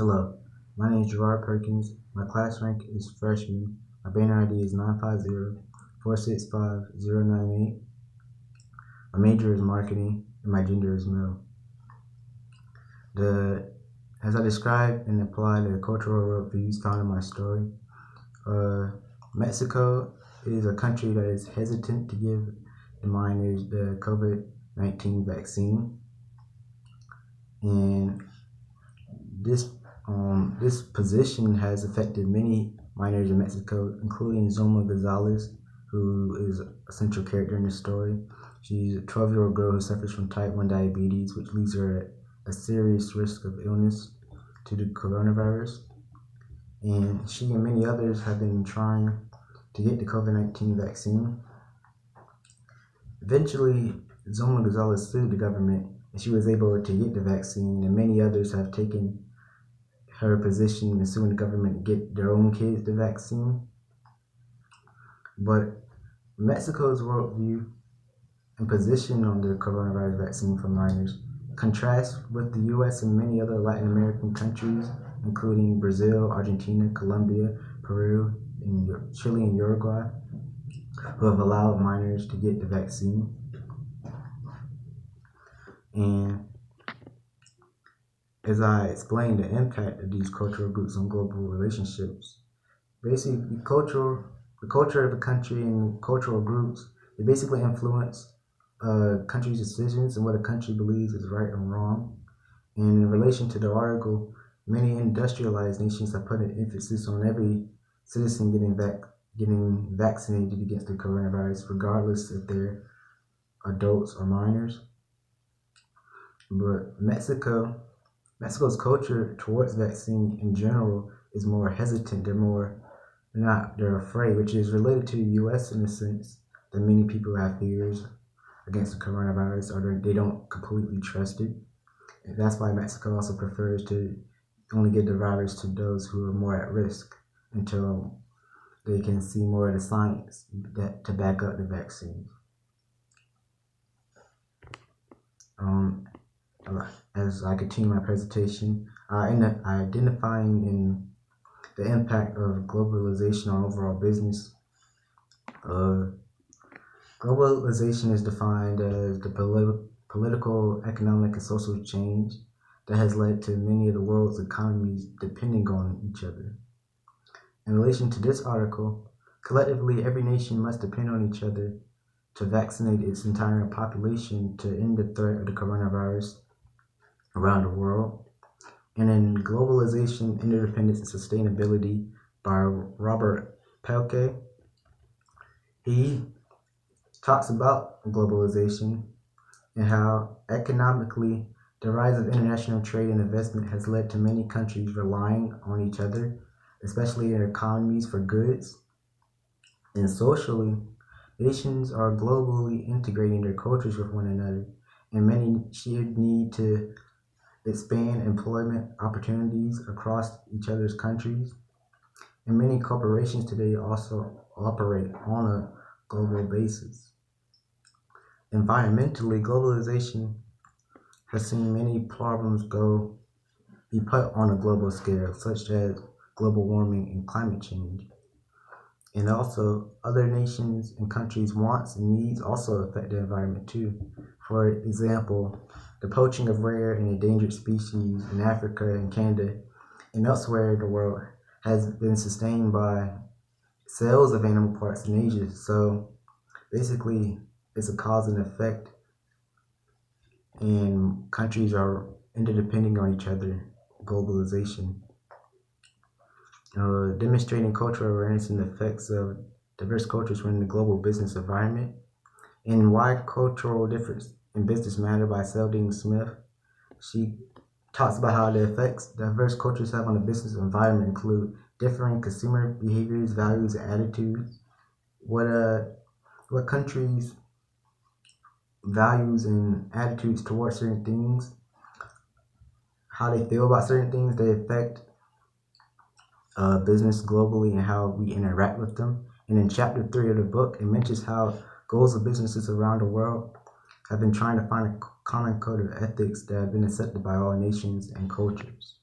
Hello, my name is Gerard Perkins. My class rank is freshman. My banner ID is 950-465-098. My major is marketing and my gender is male. As I describe and apply the cultural worldviews found in my story, Mexico is a country that is hesitant to give the minors the COVID-19 vaccine, and this position has affected many minors in Mexico, including Zoma Gonzalez, who is a central character in the story. She's a 12-year-old girl who suffers from type 1 diabetes, which leaves her at a serious risk of illness to the coronavirus. And she and many others have been trying to get the COVID-19 vaccine. Eventually, Zoma Gonzalez sued the government, and she was able to get the vaccine, and many others have taken her position in suing the government to get their own kids the vaccine. But Mexico's worldview and position on the coronavirus vaccine for minors contrasts with the US and many other Latin American countries, including Brazil, Argentina, Colombia, Peru, and Chile and Uruguay, who have allowed minors to get the vaccine. And as I explained the impact of these cultural groups on global relationships, basically the culture of a country and cultural groups, they basically influence a country's decisions and what a country believes is right and wrong. And in relation to the article, many industrialized nations have put an emphasis on every citizen getting vaccinated against the coronavirus, regardless if they're adults or minors. But Mexico's culture towards vaccine in general is more hesitant. They're afraid, which is related to the US in the sense that many people have fears against the coronavirus, or they don't completely trust it. And that's why Mexico also prefers to only give the virus to those who are more at risk until they can see more of the science to back up the vaccine. As I continue my presentation, identifying in the impact of globalization on overall business. Globalization is defined as the political, economic, and social change that has led to many of the world's economies depending on each other. In relation to this article, collectively every nation must depend on each other to vaccinate its entire population to end the threat of the coronavirus around the world. And in Globalization, Interdependence, and Sustainability by Robert Pelke, he talks about globalization and how economically the rise of international trade and investment has led to many countries relying on each other, especially in their economies, for goods. And socially, nations are globally integrating their cultures with one another, and many should need to expand employment opportunities across each other's countries. And many corporations today also operate on a global basis. Environmentally, globalization has seen many problems be put on a global scale, such as global warming and climate change. And also, other nations and countries' wants and needs also affect the environment too. For example, the poaching of rare and endangered species in Africa and Canada and elsewhere in the world has been sustained by sales of animal parts in Asia. So basically, it's a cause and effect, and countries are interdepending on each other. Globalization. Demonstrating cultural awareness and the effects of diverse cultures within the global business environment, and why cultural difference in business matter by Seldine Smith. She talks about how the effects diverse cultures have on the business environment include differing consumer behaviors, values, and attitudes. What countries' values and attitudes towards certain things, how they feel about certain things, they affect business globally and how we interact with them. And in chapter 3 of the book, it mentions how goals of businesses around the world have been trying to find a common code of ethics that have been accepted by all nations and cultures.